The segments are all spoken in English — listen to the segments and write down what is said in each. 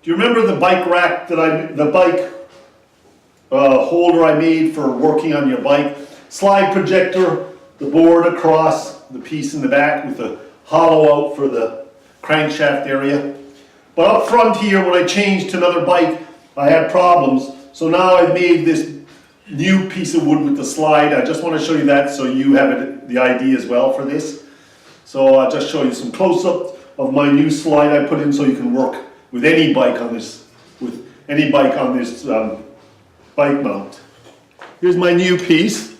Do you remember the bike rack that the bike holder I made for working on your bike? Slide projector, the board across, the piece in the back with the hollow out for the crankshaft area. But up front here, when I changed to another bike, I had problems. So now I've made this new piece of wood with the slide. I just want to show you that so you have the idea as well for this. So I'll just show you some close-up of my new slide I put in so you can work with any bike on this, bike mount. Here's my new piece.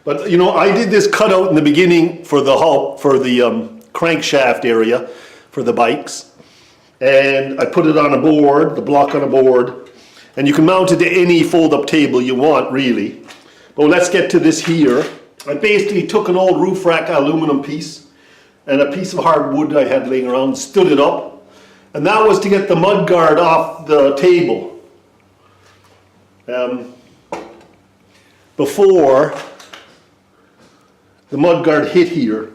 But you know, I did this cutout in the beginning for the crankshaft area for the bikes. And I put it on a board, the block on a board. And you can mount it to any fold-up table you want, really. But let's get to this here. I basically took an old roof rack aluminum piece and a piece of hardwood I had laying around, stood it up. And that was to get the mud guard off the table. Before, the mud guard hit here,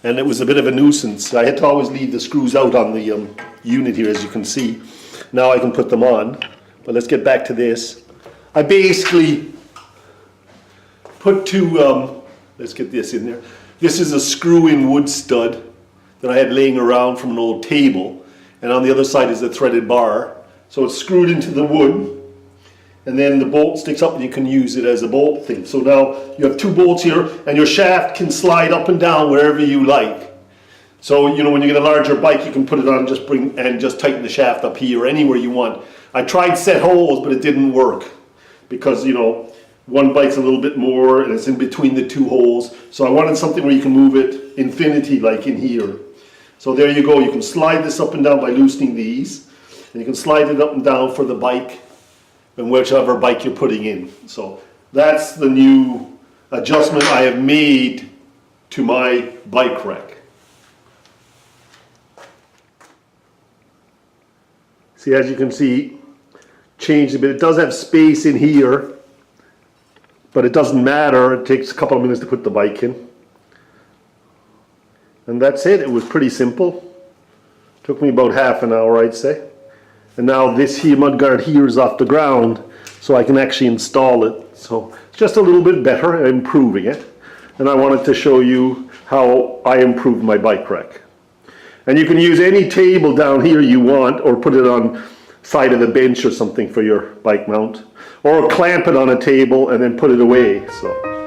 and it was a bit of a nuisance. I had to always leave the screws out on the unit here, as you can see. Now I can put them on. But let's get back to this. I basically put two, let's get this in there. This is a screw-in wood stud that I had laying around from an old table. And on the other side is a threaded bar. So it's screwed into the wood. And then the bolt sticks up and you can use it as a bolt thing. So now you have two bolts here and your shaft can slide up and down wherever you like. So, you know, when you get a larger bike, you can put it on, just tighten the shaft up here or anywhere you want. I tried set holes, but it didn't work because, you know, one bike's a little bit more and it's in between the two holes. So I wanted something where you can move it infinity, like in here. So there you go. You can slide this up and down by loosening these, and you can slide it up and down for the bike and whichever bike you're putting in. So that's the new adjustment I have made to my bike rack. See, as you can see, changed a bit. It does have space in here, but it doesn't matter. It takes a couple of minutes to put the bike in. And that's it. It was pretty simple. Took me about half an hour, I'd say. And now this here mudguard here is off the ground, so I can actually install it. So it's just a little bit better, improving it. And I wanted to show you how I improved my bike rack. And you can use any table down here you want, or put it on side of the bench or something for your bike mount, or clamp it on a table and then put it away. So